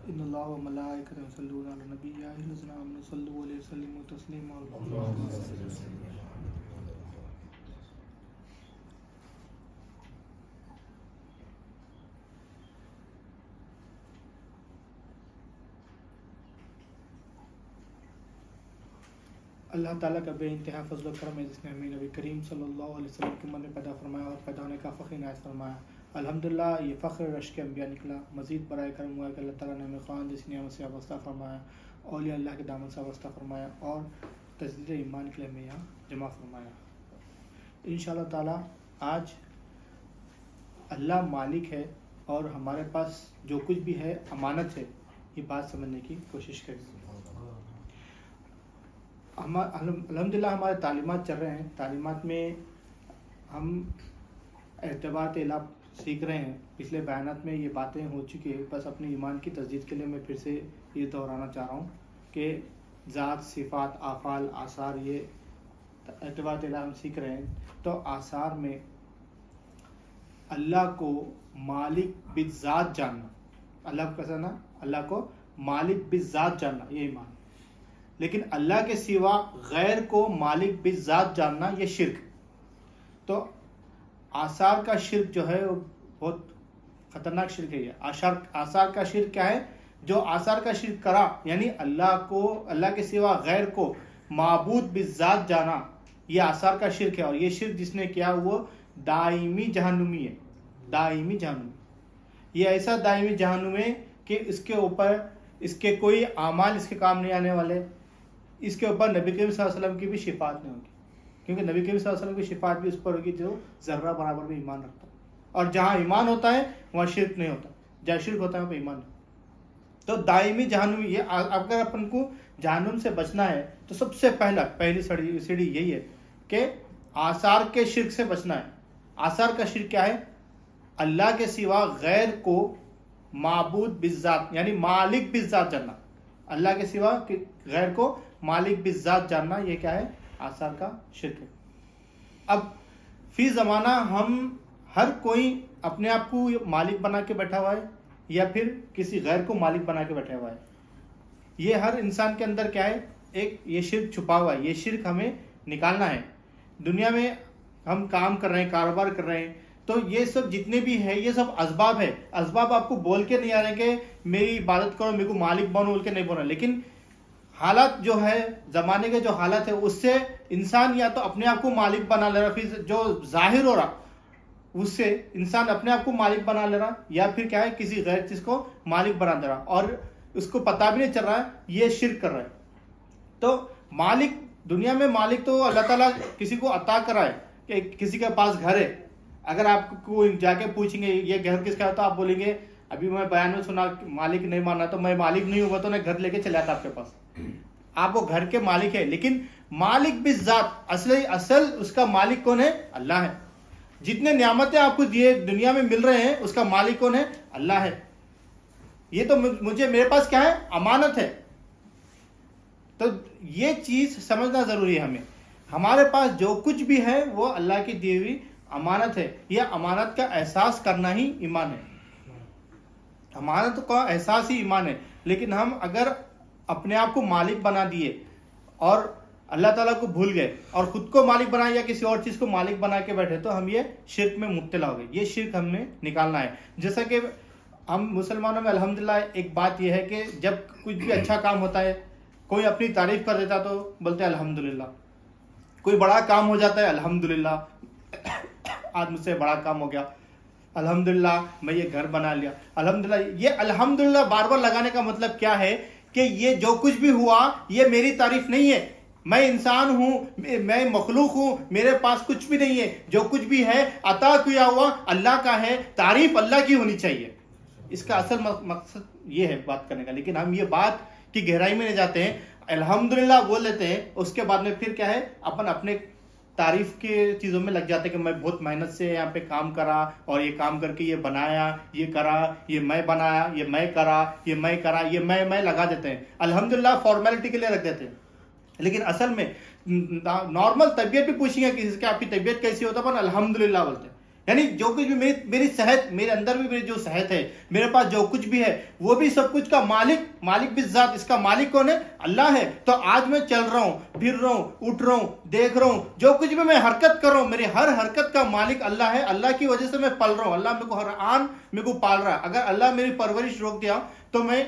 ان اللہ و ملائکتہ یصلون علی النبی یا ایھا الذین آمنوا صلوا علیہ وسلموا تسلیما. اللہ تعالیٰ کا بے انتہا فضل و کرم ہے جس نے ہمیں نبی کریم صلی اللہ علیہ وسلم کے من میں پیدا فرمایا اور پیدا ہونے کا فخر عنایت فرمایا. الحمدللہ یہ فخر رشک انبیاء نکلا. مزید برائے کرم ہوا کہ اللہ تعالیٰ نے ہمیں قرآن جیسی نعمت سے وابستہ فرمایا, اولیاء اللہ کے دامن سے وابستہ فرمایا اور تجدید ایمان کے لیے ہمیں یہاں جمع فرمایا. انشاءاللہ تعالیٰ آج اللہ مالک ہے اور ہمارے پاس جو کچھ بھی ہے امانت ہے, یہ بات سمجھنے کی کوشش کریں. الحمدللہ ہمارے تعلیمات چل رہے ہیں. تعلیمات میں ہم ارتباط الہ سیکھ رہے ہیں. پچھلے بیانات میں یہ باتیں ہو چکی ہیں, بس اپنے ایمان کی تجدید کے لیے میں پھر سے یہ دہرانا چاہ رہا ہوں کہ ذات, صفات, افعال, آثار, یہ ارتباط الہ ہم سیکھ رہے ہیں. تو آثار میں اللہ کو مالک بالذات جاننا, اللہ کو کیسا نا, اللہ کو مالک بالذات جاننا, یہ ایمان. لیکن اللہ کے سوا غیر کو مالک بالذات جاننا یہ شرک. تو آثار کا شرک جو ہے وہ بہت خطرناک شرک ہے. یہ آثار کا شرک کیا ہے؟ جو آثار کا شرک کرا یعنی اللہ کے سوا غیر کو معبود بالذات جانا, یہ آثار کا شرک ہے. اور یہ شرک جس نے کیا وہ دائمی جہنمی ہے. دائمی جہنمی, یہ ایسا دائمی جہنم ہے کہ اس کے اوپر اس کے کوئی اعمال اس کے کام نہیں آنے والے. اس کے اوپر نبی کریم صلی اللہ علیہ وسلم کی بھی شفاعت نہیں ہوگی, کیونکہ نبی کریم صلی اللہ علیہ وسلم کی شفاعت بھی اس پر ہوگی جو ذرہ برابر بھی ایمان رکھتا ہے. اور جہاں ایمان ہوتا ہے وہاں شرک نہیں ہوتا, جہاں شرک ہوتا ہے وہاں ایمان نہیں. تو دائمی جہنم, یہ اگر اپن کو جہنم سے بچنا ہے تو سب سے پہلی سیڑھی یہی ہے کہ آثار کے شرک سے بچنا ہے. آثار کا شرک کیا ہے؟ اللہ کے سوا غیر کو معبود بالذات یعنی مالک بالذات جاننا. اللہ کے سوا غیر کو مالک بالذات جاننا, یہ کیا ہے؟ آثار کا شرک ہے. اب فی زمانہ ہم ہر کوئی اپنے آپ کو مالک بنا کے بیٹھا ہوا ہے یا پھر کسی غیر کو مالک بنا کے بیٹھا ہوا ہے. یہ ہر انسان کے اندر کیا ہے؟ ایک یہ شرک چھپا ہوا ہے. یہ شرک ہمیں نکالنا ہے. دنیا میں ہم کام کر رہے ہیں, کاروبار کر رہے ہیں, تو یہ سب جتنے بھی ہے یہ سب اسباب ہے. اسباب آپ کو بول کے نہیں آ رہے کہ میری عبادت کرو, میرے کو مالک بنو بول کے نہیں بول رہے. لیکن حالات جو ہے, زمانے کے جو حالات ہے, اس سے انسان یا تو اپنے آپ کو مالک بنا لے رہا, پھر جو ظاہر ہو رہا اس سے انسان اپنے آپ کو مالک بنا لے رہا, یا پھر کیا ہے کسی غیر چیز کو مالک بنا دے رہا اور اس کو پتہ بھی نہیں چل رہا ہے یہ شرک کر رہا ہے. تو مالک دنیا میں مالک تو اللہ تعالیٰ کسی کو عطا کرا ہے کہ کسی کے پاس گھر ہے. اگر آپ کو جا کے پوچھیں گے یہ گھر کس کا ہے تو آپ بولیں گے ابھی میں بیان میں سنا مالک نہیں مانا, تو میں مالک نہیں ہوا تو میں گھر لے کے چلا جاتا آپ کے پاس. آپ وہ گھر کے مالک ہے, لیکن مالک بالذات اصل اس کا مالک کون ہے؟ اللہ ہے. جتنے نعمتیں آپ کو دیے دنیا میں مل رہے ہیں اس کا مالک کون ہے؟ اللہ ہے. یہ تو میرے پاس کیا ہے؟ امانت ہے. تو یہ چیز سمجھنا ضروری ہے ہمیں. ہمارے پاس جو کچھ بھی ہے وہ اللہ کی دی ہوئی امانت ہے. یہ امانت کا احساس کرنا ہی ایمان ہے. امانت کا احساس ہی ایمان ہے. لیکن ہم اگر اپنے آپ کو مالک بنا دیے اور اللہ تعالیٰ کو بھول گئے اور خود کو مالک بنا یا کسی اور چیز کو مالک بنا کے بیٹھے تو ہم یہ شرک میں مبتلا ہو گئے. یہ شرک ہم نے نکالنا ہے. جیسا کہ ہم مسلمانوں میں الحمدللہ ایک بات یہ ہے کہ جب کچھ بھی اچھا کام ہوتا ہے, کوئی اپنی تعریف کر دیتا تو بولتے ہیں الحمدللہ. کوئی بڑا کام ہو جاتا ہے الحمدللہ, آج مجھ سے بڑا کام ہو گیا, الحمدللہ میں یہ گھر بنا لیا, الحمدللہ. یہ الحمدللہ بار بار لگانے کا مطلب کیا ہے کہ یہ جو کچھ بھی ہوا یہ میری تعریف نہیں ہے. میں انسان ہوں, میں مخلوق ہوں, میرے پاس کچھ بھی نہیں ہے. جو کچھ بھی ہے عطا کیا ہوا اللہ کا ہے, تعریف اللہ کی ہونی چاہیے. اس کا اصل مقصد یہ ہے بات کرنے کا. لیکن ہم یہ بات کی گہرائی میں نہیں جاتے ہیں, الحمدللہ بول لیتے ہیں, اس کے بعد میں پھر کیا ہے اپنے تعریف کے چیزوں میں لگ جاتے ہیں کہ میں بہت محنت سے یہاں پہ کام کرا اور یہ کام کر کے یہ بنایا, یہ کرا, یہ میں بنایا, یہ میں کرا, یہ میں کرا, یہ میں لگا دیتے ہیں. الحمدللہ فارمیلٹی کے لیے رکھ دیتے ہیں. لیکن اصل میں نارمل طبیعت بھی پوچھیں گے کسی سے کہ آپ کی طبیعت کیسی ہوتا ہے, الحمدللہ بولتے ہیں. یعنی جو کچھ بھی میری صحت، میرے اندر بھی میری جو صحت ہے، میرے پاس جو کچھ بھی ہے، وہ بھی سب کچھ کا مالک بالذات، اس کا مالک کون ہے؟ اللہ ہے. تو آج میں چل رہا ہوں، پھر رہا ہوں، اٹھ رہا ہوں، دیکھ رہا ہوں، جو کچھ بھی میں حرکت کر رہا ہوں، میری ہر حرکت کا مالک اللہ ہے. اللہ کی وجہ سے میں پل رہا ہوں. اللہ میرے کو ہر آن میرے کو پال رہا ہے. اگر اللہ میری پرورش روک دیا تو میں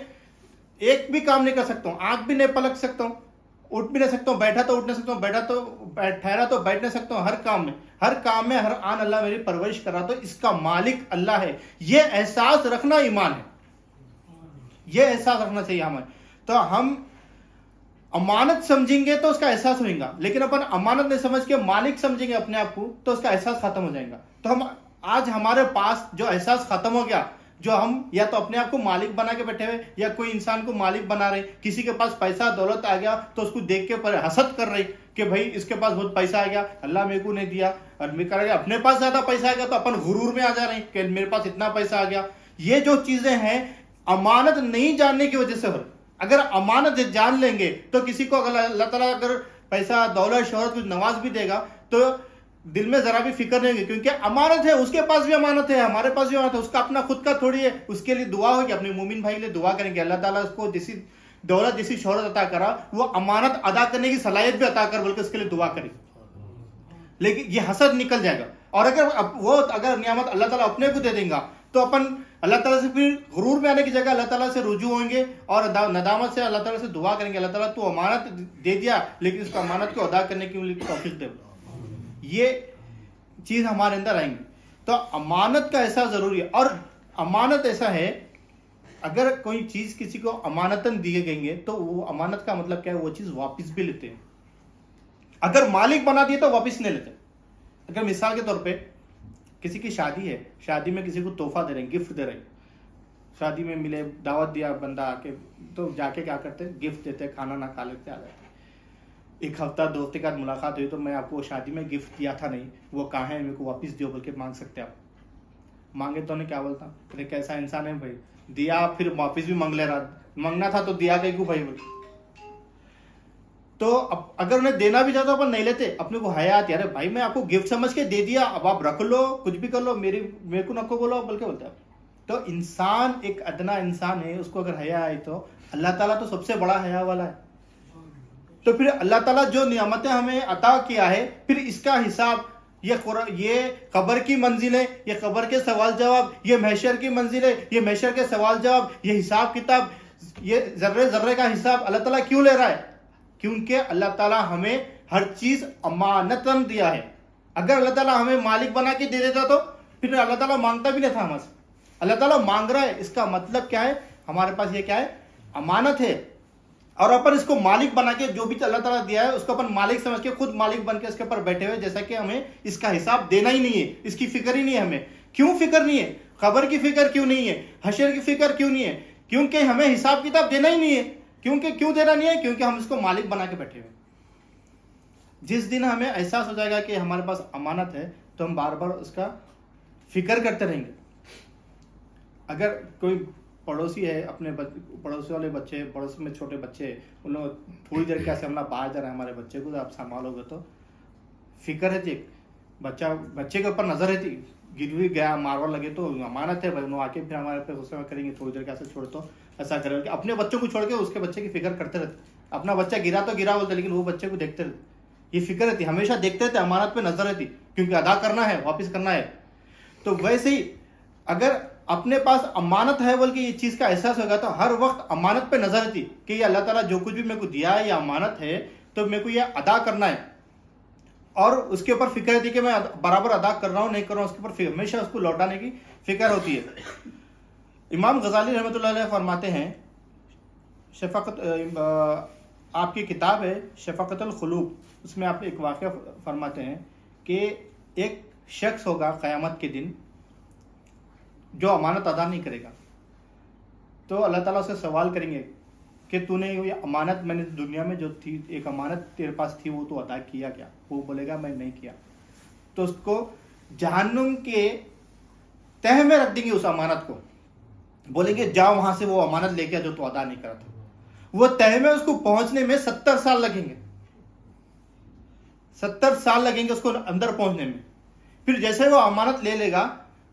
ایک بھی کام نہیں کر سکتا ہوں، آنکھ بھی نہیں پلک سکتا ہوں، اٹھ بھی نہیں سکتا ہوں، بیٹھا تو اٹھ نہیں سکتا ہوں، بیٹھا تو ٹھہرا تو بیٹھ نہیں سکتا ہوں. ہر کام میں ہر آن اللہ میری پرورش کر رہا. تو اس کا مالک اللہ ہے. یہ احساس رکھنا ایمان ہے. یہ احساس رکھنا چاہیے ہمیں. تو ہم امانت سمجھیں گے تو اس کا احساس ہوئے گا، لیکن اپن امانت نہیں سمجھ کے مالک سمجھیں گے اپنے آپ کو تو اس کا احساس ختم ہو جائے گا. تو ہم آج ہمارے پاس جو احساس ختم ہو گیا، جو ہم یا تو اپنے آپ کو مالک بنا کے بیٹھے ہوئے یا کوئی انسان کو مالک بنا رہے. کسی کے پاس پیسہ دولت آ گیا تو اس کو دیکھ کے پر حسد کر رہے کہ بھائی اس کے پاس بہت پیسہ آ گیا، اللہ میرے کو نہیں دیا. اور میں کر گیا اپنے پاس زیادہ پیسہ آ گیا تو اپن غرور میں آ جا رہے ہیں کہ میرے پاس اتنا پیسہ آ گیا. یہ جو چیزیں ہیں امانت نہیں جاننے کی وجہ سے ہو. اگر امانت جان لیں گے تو کسی کو اگر اللہ تعالیٰ اگر پیسہ دولت شہرت کچھ نواز بھی دے گا تو دل میں ذرا بھی فکر نہیں ہوگی، کیونکہ امانت ہے. اس کے پاس بھی امانت ہے، ہمارے پاس بھی امانت ہے. اس کا اپنا خود کا تھوڑی ہے. اس کے لیے دعا ہوگی، اپنے مومن بھائی کے لیے دعا کریں گے اللہ تعالیٰ اس کو جیسی دولت جیسی شہرت عطا کرا وہ امانت ادا کرنے کی صلاحیت بھی عطا کر، بلکہ اس کے لیے دعا کریں. لیکن یہ حسد نکل جائے گا. اور اگر نعمت اللہ تعالیٰ اپنے کو دے دیں گا تو اپن اللہ تعالیٰ سے پھر غرور میں آنے کی جگہ اللہ تعالیٰ سے رجوع ہوئیں گے اور ندامت سے اللہ تعالیٰ سے دعا کریں گے اللہ تعالیٰ تو امانت دے دیا لیکن اس کو امانت کو ادا کرنے کے لیے توفیق دے. یہ چیز ہمارے اندر آئیں گی. تو امانت کا احساس ضروری ہے. اور امانت ایسا ہے اگر کوئی چیز کسی کو امانتاً دیے گئیں گے تو وہ امانت کا مطلب کیا ہے؟ وہ چیز واپس بھی لیتے ہیں. اگر مالک بنا دیے تو واپس نہیں لیتے. اگر مثال کے طور پہ کسی کی شادی ہے، شادی میں کسی کو تحفہ دے رہے ہیں، گفٹ دے رہے ہیں، شادی میں ملے دعوت دیا بندہ آ کے تو جا کے کیا کرتے ہیں؟ گفٹ دیتے، کھانا نہ کھا لیتے آ جاتے. ایک ہفتہ دو ہفتے کے بعد ملاقات ہوئی تو میں آپ کو شادی میں گفٹ دیا تھا نہیں، وہ کہاں ہے، میرے کو واپس دیو، بلکہ مانگ سکتے آپ. مانگے تو نے کیا بولتا ارے کیسا انسان ہے بھائی، دیا پھر واپس بھی مانگ لے رہا. مانگنا تھا تو دیا کہ کیوں بھائی. تو اگر انہیں دینا بھی چاہتا اپن نہیں لیتے. اپنے کو حیا آتی ہے ارے بھائی میں آپ کو گفٹ سمجھ کے دے دیا، اب آپ رکھ لو، کچھ بھی کر لو، میرے کو نہ کو بولو بلکہ بولتا ہے. تو انسان ایک ادنا انسان ہے، اس کو اگر حیا آئی تو اللہ تعالیٰ تو سب سے بڑا حیا والا ہے. تو پھر اللہ تعالیٰ جو نعمتیں ہمیں عطا کیا ہے پھر اس کا حساب، یہ قبر کی منزل ہے، یہ قبر کے سوال جواب، یہ محشر کی منزل ہے، یہ محشر کے سوال جواب، یہ حساب کتاب، یہ ذرے ذرے کا حساب اللہ تعالیٰ کیوں لے رہا ہے؟ کیونکہ اللہ تعالیٰ ہمیں ہر چیز امانتاً دیا ہے. اگر اللہ تعالیٰ ہمیں مالک بنا کے دے دیتا تو پھر اللہ تعالیٰ مانگتا بھی نہیں تھا ہم سے. اللہ تعالیٰ مانگ رہا ہے، اس کا مطلب کیا ہے؟ ہمارے پاس یہ کیا ہے؟ امانت ہے. اور اپن اس کو مالک بنا کے جو بھی اللہ تعالیٰ دیا ہے اس کو اپن مالک سمجھ کے خود مالک بن کے اس کے اوپر بیٹھے ہوئے، جیسا کہ ہمیں اس کا حساب دینا ہی نہیں ہے، اس کی فکر ہی نہیں ہے. ہمیں کیوں فکر نہیں ہے؟ قبر کی فکر کیوں نہیں ہے؟ حشر کی فکر کیوں نہیں ہے؟ کیونکہ ہمیں حساب کتاب دینا ہی نہیں ہے. کیوں دینا نہیں ہے؟ کیونکہ ہم اس کو مالک بنا کے بیٹھے ہوئے. جس دن ہمیں احساس ہو جائے گا کہ ہمارے پاس امانت ہے تو ہم بار بار اس کا فکر کرتے رہیں گے. اگر کوئی پڑوسی ہے، اپنے پڑوسی والے بچے، پڑوس میں چھوٹے بچے، ان لوگ تھوڑی دیر کیسے ہم باہر جا رہے ہیں، ہمارے بچے کو آپ سنبھالو گے تو فکر رہتی ہے. بچے کے اوپر نظر رہتی، گر بھی گیا ماروا لگے تو امانت ہے بھائی، انہوں آ کے پھر ہمارے پہ غصہ کریں گے، تھوڑی دیر کیسے چھوڑ تو ایسا کرے. اپنے بچوں کو چھوڑ کے اس کے بچے کی فکر کرتے رہتے. اپنا بچہ گرا تو گرا بولتے لیکن وہ بچے کو دیکھتے رہتے. یہ فکر رہتی، ہمیشہ دیکھتے رہتے، امانت پہ نظر رہتی، کیونکہ ادا کرنا ہے، واپس کرنا ہے. تو ویسے ہی اگر اپنے پاس امانت ہے بلکہ یہ چیز کا احساس ہوگا تو ہر وقت امانت پہ نظر رہتی کہ یہ اللہ تعالیٰ جو کچھ بھی میرے کو دیا ہے یہ امانت ہے تو میرے کو یہ ادا کرنا ہے. اور اس کے اوپر فکر رہتی کہ میں برابر ادا کر رہا ہوں نہیں کر رہا ہوں، اس کے اوپر ہمیشہ اس کو لوٹانے کی فکر ہوتی ہے. امام غزالی رحمۃ اللہ علیہ فرماتے ہیں، شفقت آپ کی کتاب ہے شفقت القلوب، اس میں آپ ایک واقعہ فرماتے ہیں کہ ایک شخص ہوگا قیامت کے دن جو امانت ادا نہیں کرے گا تو اللہ تعالیٰ سے سوال کریں گے کہ تو نے یہ امانت میں نے دنیا میں جو تھی ایک امانت تیرے پاس تھی وہ تو ادا کیا کیا؟ وہ بولے گا میں نہیں کیا. تو اس کو جہنم کے تہ میں رکھ دیں گے، اس امانت کو بولیں گے جاؤ وہاں سے وہ امانت لے کے جو تو ادا نہیں کرا تھا. وہ تہ میں اس کو پہنچنے میں 70 سال لگیں گے، 70 سال لگیں گے اس کو اندر پہنچنے میں. پھر جیسے وہ امانت لے لے گا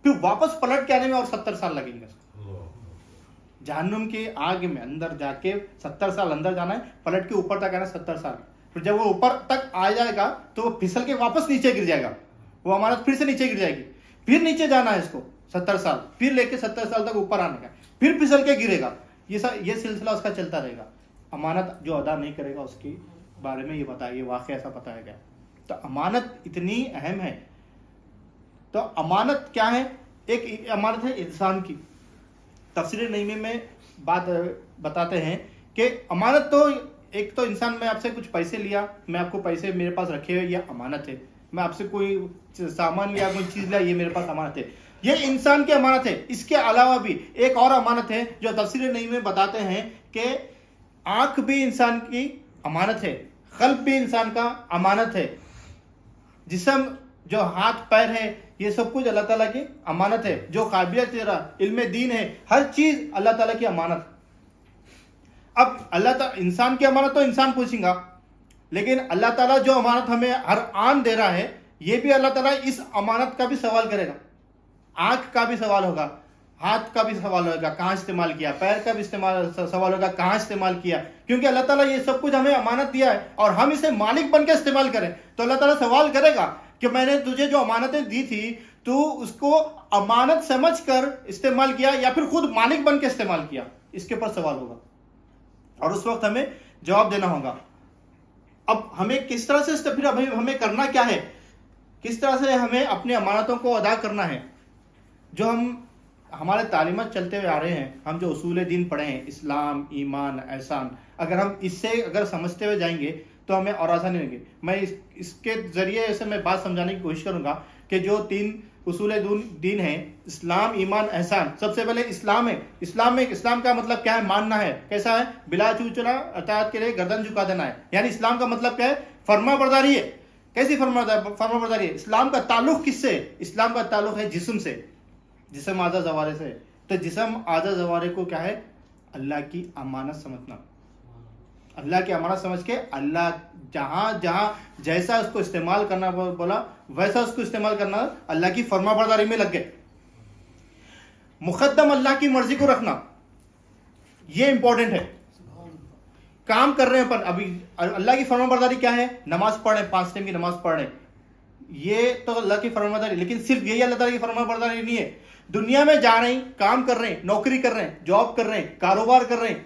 پھر واپس پلٹ کے آنے میں اور 70 سال لگیں گے. جہنم کی آگ میں اندر جا کے 70 سال اندر جانا ہے, پلٹ کے اوپر تک آنا 70 سال. پھر جب وہ اوپر تک آ جائے گا تو وہ پھسل کے واپس نیچے گر جائے گا, وہ امانت پھر سے نیچے گر جائے گی, پھر نیچے جانا ہے اس کو 70 سال, پھر لے کے 70 سال تک اوپر آنے کا, پھر پھسل کے گرے گا. یہ سلسلہ اس کا چلتا رہے گا. امانت جو ادا نہیں کرے گا اس کے بارے میں یہ بتایا, یہ واقعہ ایسا بتایا گیا. تو امانت اتنی اہم ہے. تو امانت کیا ہے؟ ایک امانت ہے انسان کی. تفسیر نعیمی میں بات بتاتے ہیں کہ امانت تو ایک تو انسان, میں آپ سے کچھ پیسے لیا, میں آپ کو پیسے میرے پاس رکھے ہوئے, یہ امانت ہے. میں آپ سے کوئی سامان لیا, کوئی چیز لیا, یہ میرے پاس امانت ہے, یہ انسان کی امانت ہے. اس کے علاوہ بھی ایک اور امانت ہے جو تفسیر نعیمی میں بتاتے ہیں کہ آنکھ بھی انسان کی امانت ہے, قلب بھی انسان کا امانت ہے, جسم جو ہاتھ پیر ہے یہ سب کچھ اللہ تعالیٰ کی امانت ہے. جو قابلیت تیرا علم دین ہے, ہر چیز اللہ تعالیٰ کی امانت. اب اللہ تعالیٰ انسان کی امانت تو انسان پوچھیں گا, لیکن اللہ تعالیٰ جو امانت ہمیں ہر آن دے رہا ہے, یہ بھی اللہ تعالیٰ اس امانت کا بھی سوال کرے گا. آنکھ کا بھی سوال ہوگا, ہاتھ کا بھی سوال ہوگا کہاں استعمال کیا, پیر کا بھی سوال ہوگا کہاں استعمال کیا, کیونکہ اللہ تعالیٰ یہ سب کچھ ہمیں امانت دیا ہے اور ہم اسے مالک بن کے استعمال کریں. تو اللہ تعالیٰ سوال کرے گا کہ میں نے تجھے جو امانتیں دی تھی تو اس کو امانت سمجھ کر استعمال کیا یا پھر خود مالک بن کے استعمال کیا, اس کے پر سوال ہوگا اور اس وقت ہمیں جواب دینا ہوگا. اب ہمیں کس طرح سے پھر ہمیں کرنا کیا ہے, کس طرح سے ہمیں اپنی امانتوں کو ادا کرنا ہے. جو ہمارے تعلیمات چلتے ہوئے آ رہے ہیں, ہم جو اصول دین پڑھے ہیں, اسلام, ایمان, احسان, اگر ہم اس سے سمجھتے ہوئے جائیں گے تو ہمیں اور آسانی ہوگی. میں اس کے ذریعے سے میں بات سمجھانے کی کوشش کروں گا کہ جو 3 اصول دین ہیں, اسلام, ایمان, احسان. سب سے پہلے اسلام ہے. اسلام کا مطلب کیا ہے؟ ماننا ہے. کیسا ہے؟ بلا چوچلا اطاعت کے لیے گردن جھکا دینا ہے. یعنی اسلام کا مطلب کیا ہے؟ فرما برداری ہے. کیسی فرما برداری ہے؟ اسلام کا تعلق کس سے؟ اسلام کا تعلق ہے جسم سے, جسم اعضاء جوارح سے. تو جسم اعضاء جوارح کو کیا ہے؟ اللہ کی امانت سمجھنا. اللہ کی امانت سمجھ کے اللہ جہاں جیسا اس کو استعمال کرنا بولا ویسا اس کو استعمال کرنا, اللہ کی فرما برداری میں لگ گئے. مقدم اللہ کی مرضی کو رکھنا, یہ امپورٹنٹ ہے. کام کر رہے ہیں پر ابھی اللہ کی فرما برداری کیا ہے؟ نماز پڑھ رہے ہیں, 5 ٹائم کی نماز پڑھ رہے ہیں, یہ تو اللہ کی فرما برداری. لیکن صرف یہی اللہ تعالیٰ کی فرما برداری نہیں ہے. دنیا میں جا رہے ہیں, کام کر رہے ہیں, نوکری کر رہے ہیں, جاب کر رہے ہیں, کاروبار کر رہے ہیں,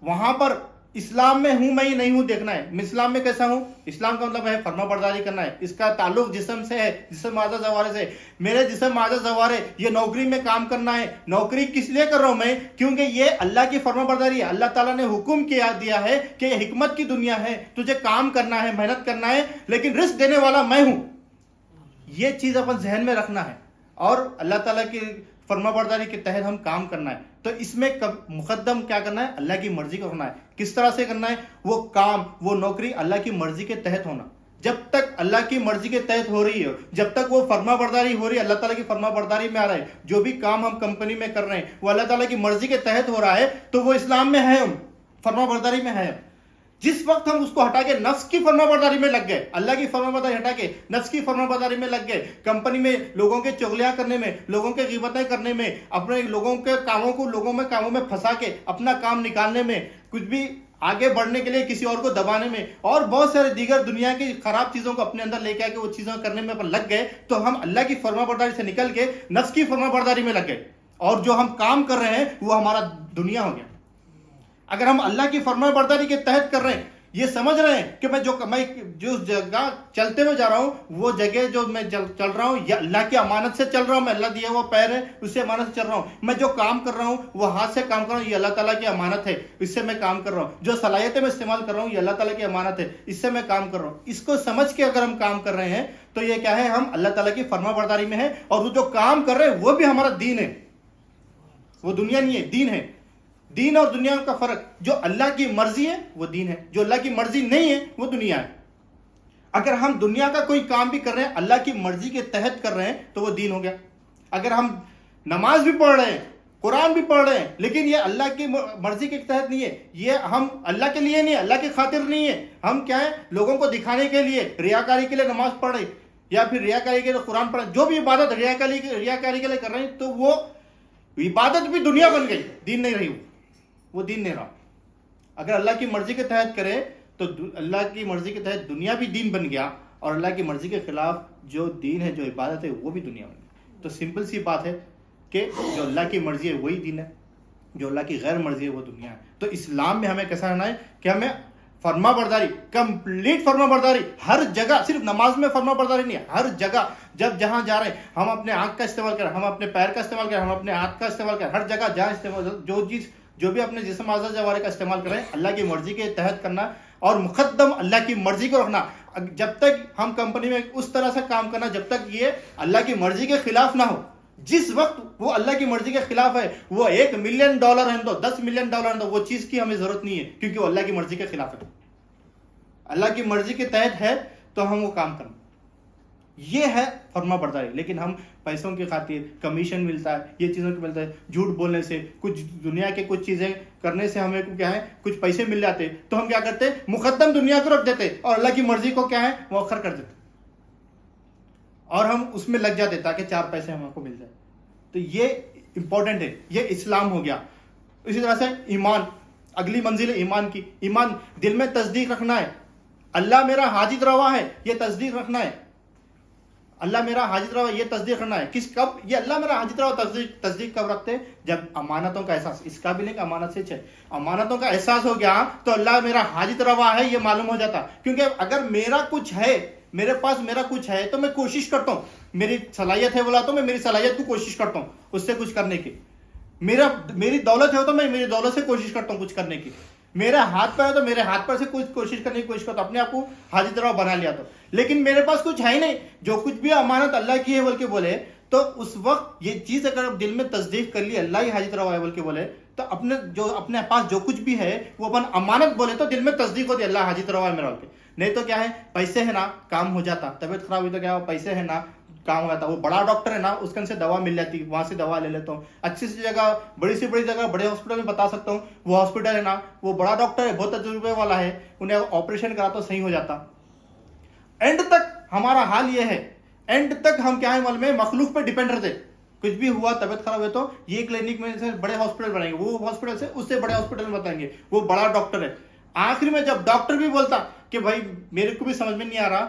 وہاں پر اسلام میں ہوں میں یہ نہیں ہوں دیکھنا ہے. میں اسلام میں کیسا ہوں؟ اسلام کا مطلب ہے فرما برداری کرنا ہے. اس کا تعلق جسم سے ہے, جسم اعضاء جوارح سے. میرے جسم اعضاء جوارح, یہ نوکری میں کام کرنا ہے. نوکری کس لیے کر رہا ہوں میں؟ کیونکہ یہ اللہ کی فرما برداری ہے. اللہ تعالیٰ نے حکم کیا دیا ہے کہ یہ حکمت کی دنیا ہے, تجھے کام کرنا ہے, محنت کرنا ہے, لیکن رزق دینے والا میں ہوں. یہ چیز اپن ذہن میں رکھنا ہے اور اللہ تعالیٰ کی فرما برداری کے تحت ہم کام کرنا ہے. تو اس میں مقدم کیا کرنا ہے؟ اللہ کی مرضی کو کرنا ہے. کس طرح سے کرنا ہے؟ وہ کام, وہ نوکری اللہ کی مرضی کے تحت ہونا. جب تک اللہ کی مرضی کے تحت ہو رہی ہے, جب تک وہ فرما برداری ہو رہی ہے, اللہ تعالیٰ کی فرما برداری میں آ رہا ہے, جو بھی کام ہم کمپنی میں کر رہے ہیں وہ اللہ تعالیٰ کی مرضی کے تحت ہو رہا ہے, تو وہ اسلام میں ہے, ہم فرما برداری میں ہے. جس وقت ہم اس کو ہٹا کے نفس کی فرما برداری میں لگ گئے, اللہ کی فرما برداری ہٹا کے نفس کی فرما برداری میں لگ گئے, کمپنی میں لوگوں کے چغلیاں کرنے میں, لوگوں کے غیبتیں کرنے میں, اپنے لوگوں کے کاموں کو کاموں میں پھنسا کے اپنا کام نکالنے میں, کچھ بھی آگے بڑھنے کے لیے کسی اور کو دبانے میں, اور بہت سارے دیگر دنیا کی خراب چیزوں کو اپنے اندر لے کے آ کے وہ چیزیں کرنے میں لگ گئے, تو ہم اللہ کی فرما برداری سے نکل کے نفس کی فرما برداری میں لگ گئے, اور جو ہم کام کر رہے ہیں وہ ہمارا دنیا ہو گیا. اگر ہم اللہ کی فرما برداری کے تحت کر رہے ہیں, یہ سمجھ رہے ہیں کہ میں جو جگہ چلتے ہوئے جا رہا ہوں, وہ جگہ جو میں چل رہا ہوں یہ اللہ کی امانت سے چل رہا ہوں, میں اللہ دیا وہ پیر ہے اس سے امانت سے چل رہا ہوں. میں جو کام کر رہا ہوں وہ ہاتھ سے کام کر رہا ہوں, یہ اللہ تعالیٰ کی امانت ہے, اس سے میں کام کر رہا ہوں. جو صلاحیتیں میں استعمال کر رہا ہوں یہ اللہ تعالیٰ کی امانت ہے, اس سے میں کام کر رہا ہوں. اس کو سمجھ کے اگر ہم کام کر رہے ہیں تو یہ کیا ہے؟ ہم اللہ تعالیٰ کی فرما برداری میں ہیں, اور وہ جو کام کر رہے ہیں وہ بھی ہمارا دین ہے, وہ دنیا نہیں ہے, دین ہے. دین اور دنیا کا فرق, جو اللہ کی مرضی ہے وہ دین ہے, جو اللہ کی مرضی نہیں ہے وہ دنیا ہے. اگر ہم دنیا کا کوئی کام بھی کر رہے ہیں اللہ کی مرضی کے تحت کر رہے ہیں تو وہ دین ہو گیا. اگر ہم نماز بھی پڑھ رہے ہیں, قرآن بھی پڑھ رہے ہیں, لیکن یہ اللہ کی مرضی کے تحت نہیں ہے, یہ ہم اللہ کے لیے نہیں ہے, اللہ کی خاطر نہیں ہے, ہم کیا ہے لوگوں کو دکھانے کے لیے, ریاکاری کے لیے نماز پڑھ رہے ہیں, یا پھر ریاکاری کے لیے قرآن پڑھا، جو بھی عبادت ریاکاری کے لیے کر رہے ہیں، تو وہ عبادت بھی دنیا بن گئی، دین نہیں رہی، وہ دین نہیں رہا. اگر اللہ کی مرضی کے تحت کرے تو اللہ کی مرضی کے تحت دنیا بھی دین بن گیا، اور اللہ کی مرضی کے خلاف جو دین ہے، جو عبادت ہے، وہ بھی دنیا بن گئی. تو سمپل سی بات ہے کہ جو اللہ کی مرضی ہے وہی دین ہے، جو اللہ کی غیر مرضی ہے وہ دنیا ہے. تو اسلام میں ہمیں کیسا رہنا ہے کہ ہمیں فرما برداری، کمپلیٹ فرما برداری ہر جگہ، صرف نماز میں فرما برداری نہیں ہے، ہر جگہ جب جہاں جا رہے ہیں ہم اپنے آنکھ کا استعمال کریں، ہم اپنے پیر کا استعمال کریں، ہم اپنے ہاتھ کا استعمال کریں، ہر جگہ جہاں استعمال، جو بھی اپنے جسم اعضاء جوارح کا استعمال کریں، اللہ کی مرضی کے تحت کرنا اور مقدم اللہ کی مرضی کو رکھنا. جب تک ہم کمپنی میں اس طرح سے کام کرنا جب تک یہ اللہ کی مرضی کے خلاف نہ ہو. جس وقت وہ اللہ کی مرضی کے خلاف ہے، وہ $1 ملین ہے تو $10 ملین ہے تو وہ چیز کی ہمیں ضرورت نہیں ہے، کیونکہ وہ اللہ کی مرضی کے خلاف ہے. اللہ کی مرضی کے تحت ہے تو ہم وہ کام کرنا. یہ ہے فرما برداری. لیکن ہم پیسوں کی خاطر، کمیشن ملتا ہے، یہ چیزوں کی ملتا ہے، جھوٹ بولنے سے، کچھ دنیا کے کچھ چیزیں کرنے سے ہمیں کیا ہے، کچھ پیسے مل جاتے، تو ہم کیا کرتے، مقدم دنیا کو رکھ دیتے اور اللہ کی مرضی کو کیا ہے مؤخر کر دیتے، اور ہم اس میں لگ جاتے تاکہ 4 پیسے ہم کو مل جائے. تو یہ امپورٹنٹ ہے، یہ اسلام ہو گیا. اسی طرح سے ایمان، اگلی منزل ہے ایمان کی. ایمان دل میں تصدیق رکھنا ہے، اللہ میرا حاجت روا ہے، یہ تصدیق رکھنا ہے. اللہ میرا حاجت روا، یہ تصدیق کرنا ہے. کب یہ اللہ میرا حاجت روا تصدیق کب رکھتے ہیں؟ جب امانتوں کا احساس، اس کا بھی نہیں کہ امانت سے امانتوں کا احساس ہو گیا تو اللہ میرا حاجت روا ہے یہ معلوم ہو جاتا. کیونکہ اگر میرا کچھ ہے، میرے پاس میرا کچھ ہے تو میں کوشش کرتا ہوں، میری صلاحیت ہے بولا تو میں میری صلاحیت کو کوشش کرتا ہوں اس سے کچھ کرنے کی. میری دولت ہے تو میں میری دولت سے کوشش کرتا ہوں کچھ کرنے کی. میرا ہاتھ پر ہے تو میرے ہاتھ پر سے کچھ کوشش کرنے کی کوشش کرتا ہوں، اپنے آپ کو حاجت روا بنا لیا. تو لیکن میرے پاس کچھ ہے ہی نہیں، جو کچھ بھی امانت اللہ کی ہے بول کے بولے، تو اس وقت یہ چیز اگر دل میں تصدیق کر لی اللہ ہی حاجت روا ہے بول کے بولے، تو اپنے پاس جو کچھ بھی ہے وہ اپن امانت بولے تو دل میں تصدیق ہوتی ہے اللہ حاجت روا ہے میرا بول کے. نہیں تو کیا ہے، پیسے ہے نا کام ہو جاتا، طبیعت خراب ہوئی تو کیا، پیسے ہے نا کام ہو جاتا. وہ بڑا ڈاکٹر ہے نا، اس کے سے دوا مل جاتی، وہاں سے دوا لے لیتا ہوں. اچھی سی جگہ، بڑی سی بڑی جگہ، بڑے ہاسپٹل میں بتا سکتا ہوں، وہ ہاسپٹل ہے نا، وہ بڑا ڈاکٹر ہے، بہت تجربے والا ہے، انہیں آپریشن کرا تو صحیح ہو جاتا. اینڈ تک ہمارا حال یہ ہے، اینڈ تک ہم کیا ہے معلوم ہے، مخلوق پہ ڈیپینڈ رہتے. کچھ بھی ہوا، طبیعت خراب ہوئے تو یہ کلینک میں سے بڑے ہاسپٹل بنائیں گے، وہ ہاسپٹل سے اس سے بڑے ہاسپٹل میں بتائیں گے، وہ بڑا ڈاکٹر ہے. آخر میں جب ڈاکٹر بھی بولتا کہ بھائی میرے کو بھی سمجھ میں نہیں آ رہا،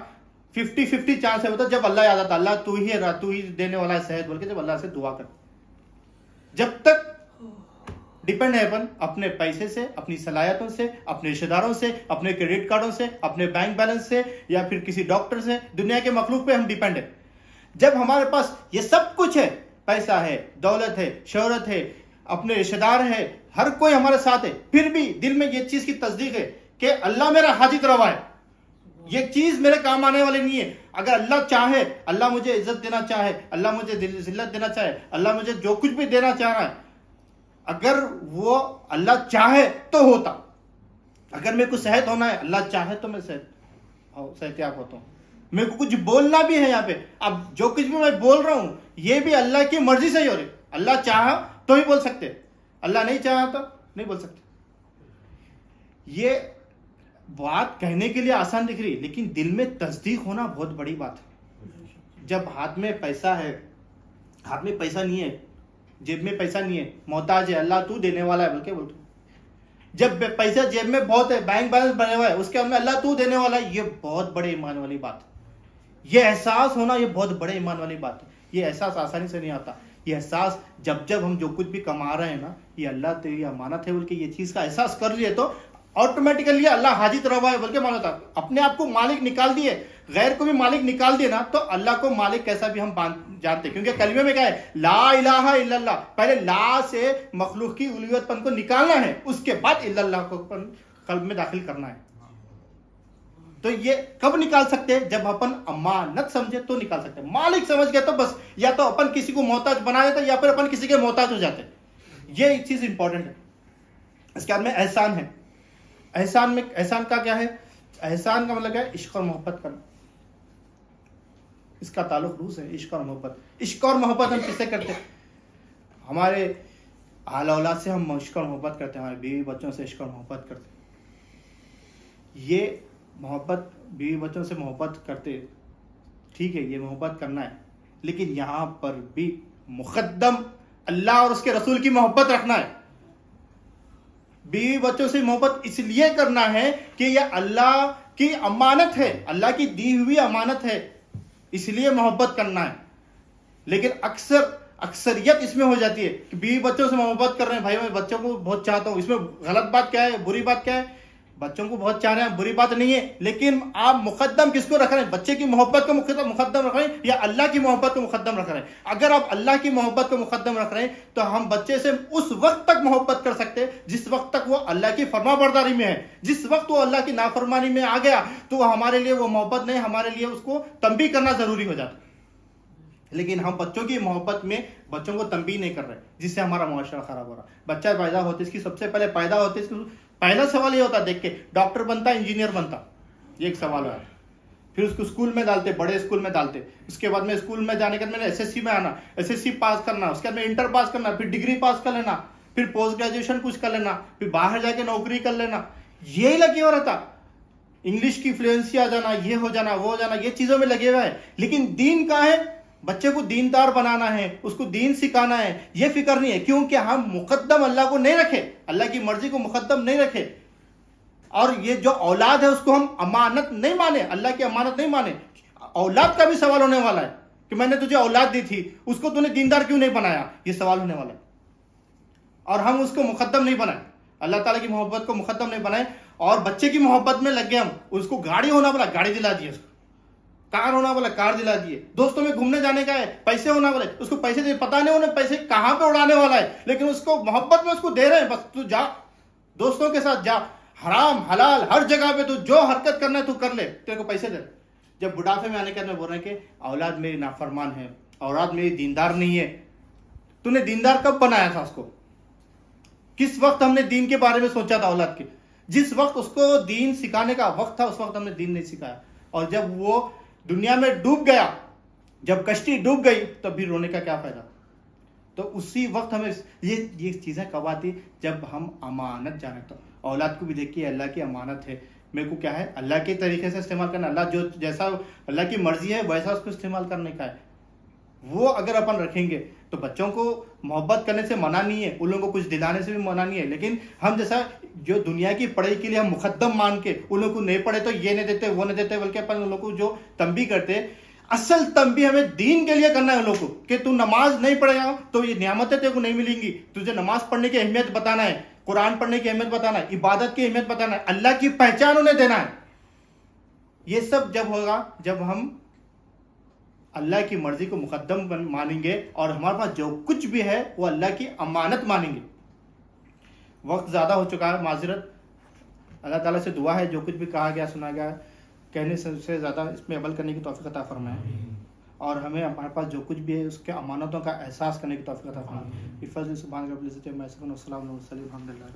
50-50 چانس ہے، جب اللہ یاد آتا، اللہ تو ہی دینے والا ہے صحت بول کے جب اللہ سے دعا کر. جب تک ڈیپینڈ ہے اپن اپنے پیسے سے، اپنی صلاحیتوں سے، اپنے رشتے داروں سے، اپنے کریڈٹ کارڈوں سے، اپنے بینک بیلنس سے، یا پھر کسی ڈاکٹر سے، دنیا کے مخلوق پہ ہم ڈیپینڈ ہیں. جب ہمارے پاس یہ سب کچھ ہے، پیسہ ہے، دولت ہے، شہرت ہے، اپنے رشتے دار ہے، ہر کوئی ہمارے ساتھ ہے، پھر بھی دل میں یہ چیز کی تصدیق ہے کہ اللہ میرا حاجت روا ہے، یہ چیز میرے کام آنے والی نہیں ہے. اگر اللہ چاہے، اللہ مجھے عزت دینا چاہے، اللہ مجھے ذلت دینا چاہے، اللہ مجھے جو کچھ بھی دینا چاہ رہا ہے، اگر وہ اللہ چاہے تو ہوتا. اگر میرے کو صحت ہونا ہے، اللہ چاہے تو میں صحت یاب ہوتا ہوں. میرے کو کچھ بولنا بھی ہے یہاں پہ، اب جو کچھ بھی میں بول رہا ہوں یہ بھی اللہ کی مرضی سے ہی ہو رہی. اللہ چاہا تو ہی بول سکتے، اللہ نہیں چاہا تو نہیں بول سکتے. یہ بات کہنے کے لیے آسان دکھ رہی، لیکن دل میں تصدیق ہونا بہت بڑی بات ہے. جب ہاتھ میں پیسہ ہے، ہاتھ میں پیسہ نہیں ہے، جیب میں پیسہ نہیں ہے، محتاج ہے، اللہ تو دینے والا ہے بلکہ بولتے. جب پیسہ جیب میں بہت ہے، بینک بیلنس بنے ہوا ہے، اس کے اندر اللہ تو دینے والا ہے، یہ بہت بڑے ایمان والی بات ہے. یہ احساس ہونا یہ بہت بڑے ایمان والی بات ہے. یہ احساس آسانی سے نہیں آتا. یہ احساس جب ہم جو کچھ بھی کما رہے ہیں نا، یہ اللہ تیری امانت ہے بول کے یہ چیز کا احساس کر لیے تو آٹومیٹیکلی اللہ حاجت روا ہے بول کے مانتا. اپنے آپ کو مالک نکال دیے، غیر کو بھی مالک نکال دیے نا، تو اللہ کو مالک کیسا بھی ہم جانتے. کیونکہ کلمے میں کیا ہے، لا الہ الا اللہ. پہلے لا سے مخلوق کی الوہیت پن کو نکالنا ہے، اس کے بعد الا اللہ کو قلب میں داخل کرنا ہے. تو یہ کب نکال سکتے ہیں؟ جب اپن امانت سمجھے تو نکال سکتے ہیں. مالک سمجھ گئے تو بس یا تو اپن کسی کو محتاج بنا دیتے یا پھر اپن کسی کے محتاج ہو جاتے. یہ چیز امپورٹنٹ ہے. اس کے بعد میں احسان ہے. احسان کا کیا ہے؟ احسان کا مطلب ہے عشق اور محبت کرنا. اس کا تعلق روح سے ہے، عشق اور محبت. عشق اور محبت ہم کس سے کرتے ہیں؟ ہمارے اعلی اولاد سے ہم عشق اور محبت کرتے ہیں، ہمارے بیوی بچوں سے عشق اور محبت کرتے ہیں. یہ محبت بیوی بچوں سے محبت کرتے ٹھیک ہے یہ محبت کرنا ہے، لیکن یہاں پر بھی مقدم اللہ اور اس کے رسول کی محبت رکھنا ہے. بیوی بچوں سے محبت اس لیے کرنا ہے کہ یہ اللہ کی امانت ہے، اللہ کی دی ہوئی امانت ہے، اس لیے محبت کرنا ہے. لیکن اکثریت اس میں ہو جاتی ہے کہ بیوی بچوں سے محبت کر رہے ہیں، بھائی میں بچوں کو بہت چاہتا ہوں. اس میں غلط بات کیا ہے، بری بات کیا ہے؟ بچوں کو بہت چاہ رہے ہیں، بری بات نہیں ہے، لیکن آپ مقدم کس کو رکھ رہے ہیں؟ بچے کی محبت کو مقدم رکھ رہے ہیں یا اللہ کی محبت کو مقدم رکھ رہے ہیں؟ اگر آپ اللہ کی محبت کو مقدم رکھ رہے ہیں تو ہم بچے سے اس وقت تک محبت کر سکتے ہیں جس وقت تک وہ اللہ کی فرما برداری میں ہے. جس وقت وہ اللہ کی نافرمانی میں آ گیا تو ہمارے لیے وہ محبت نہیں، ہمارے لیے اس کو تنبیہ کرنا ضروری ہو جاتا ہے. لیکن ہم بچوں کی محبت میں بچوں کو تنبیہ نہیں کر رہے، جس سے ہمارا معاشرہ خراب ہو رہا. بچہ پیدا ہوتے اس کی سب سے پہلے پیدا ہوتے اس کی پہلا سوال یہ ہوتا ہے، دیکھ کے ڈاکٹر بنتا انجینئر بنتا، یہ ایک سوال ہے. پھر اس کو اسکول میں ڈالتے، بڑے اسکول میں ڈالتے، اس کے بعد میں اسکول میں جانے کے بعد میں نے ایس ایس سی میں آنا، ایس ایس سی پاس کرنا، اس کے بعد میں انٹر پاس کرنا، پھر ڈگری پاس کر لینا، پھر پوسٹ گریجویشن کچھ کر لینا، پھر باہر جا کے نوکری کر لینا. یہی لگے ہو رہتا، انگلش کی فلوئنسی آ جانا، یہ ہو جانا وہ ہو جانا، یہ چیزوں میں لگے ہوئے ہیں. لیکن دین کا ہے، بچے کو دیندار بنانا ہے، اس کو دین سکھانا ہے، یہ فکر نہیں ہے. کیونکہ ہم مقدم اللہ کو نہیں رکھے، اللہ کی مرضی کو مقدم نہیں رکھے. اور یہ جو اولاد ہے اس کو ہم امانت نہیں مانے، اللہ کی امانت نہیں مانے. اولاد کا بھی سوال ہونے والا ہے کہ میں نے تجھے اولاد دی تھی، اس کو تو نے دیندار کیوں نہیں بنایا، یہ سوال ہونے والا ہے. اور ہم اس کو مقدم نہیں بنائے، اللہ تعالیٰ کی محبت کو مقدم نہیں بنائے، اور بچے کی محبت میں لگ گئے ہم. اس کو گاڑی ہونا بولا گاڑی دلا دی، اس کو کار ہونا بولا کار دلا دیے، دوستوں میں گھومنے جانے کا ہے، پیسے ہونا بولے اس کو پیسے دے، پتا نہیں انہیں پیسے کہاں پہ اڑانے والا ہے، لیکن اس کو محبت میں اس کو دے رہے ہیں. بس تو جا دوستوں کے ساتھ جا، حرام حلال ہر جگہ پہ تو جو حرکت کرنا ہے تو کر لے، تیرے کو پیسے دے. جب بڑھاپے میں آنے کے بعد میں بول رہے ہیں کہ اولاد میری نافرمان ہے، اولاد میری دیندار نہیں ہے. تو نے دیندار کب بنایا تھا اس کو؟ کس وقت ہم نے دین کے بارے میں سوچا تھا اولاد کے؟ جس وقت اس کو دین سکھانے کا وقت تھا اس وقت ہم نے دین نہیں سکھایا. اور جب وہ دنیا میں ڈوب گیا، جب کشتی ڈوب گئی تب بھی رونے کا کیا فائدہ؟ تو اسی وقت ہمیں یہ چیزیں کب آتی؟ جب ہم امانت جانے. تو اولاد کو بھی دیکھیے اللہ کی امانت ہے، میرے کو کیا ہے اللہ کے طریقے سے استعمال کرنا، اللہ جو جیسا اللہ کی مرضی ہے ویسا اس کو استعمال کرنے کا ہے. وہ اگر اپن رکھیں گے تو بچوں کو محبت کرنے سے منع نہیں ہے، ان لوگوں کو کچھ دلانے سے بھی منع نہیں ہے. لیکن ہم جیسا جو دنیا کی پڑھائی کے لیے ہم مقدم مان کے ان لوگوں کو نہیں پڑھے تو یہ نہیں دیتے وہ نہیں دیتے، بلکہ اپن ان لوگوں کو جو تنبیہ کرتے، اصل تنبیہ ہمیں دین کے لیے کرنا ہے ان لوگوں کو کہ تو نماز نہیں پڑھے گا تو یہ نعمتیں تیرے کو نہیں ملیں گی. تجھے نماز پڑھنے کی اہمیت بتانا ہے، قرآن پڑھنے کی اہمیت بتانا ہے، عبادت کی اہمیت بتانا ہے، اللہ کی پہچان انہیں دینا ہے. یہ سب جب ہوگا جب ہم اللہ کی مرضی کو مقدم مانیں گے اور ہمارے پاس جو کچھ بھی ہے وہ اللہ کی امانت مانیں گے. وقت زیادہ ہو چکا ہے، معذرت. اللہ تعالیٰ سے دعا ہے جو کچھ بھی کہا گیا سنا گیا کہنے سے زیادہ اس میں عمل کرنے کی توفیق عطا فرمائے، اور ہمیں ہمارے پاس جو کچھ بھی ہے اس کے امانتوں کا احساس کرنے کی توفیق عطا فرمائے. بفضل سبحان رب العزت عما یصفون والسلام علی المرسلین والحمد للہ.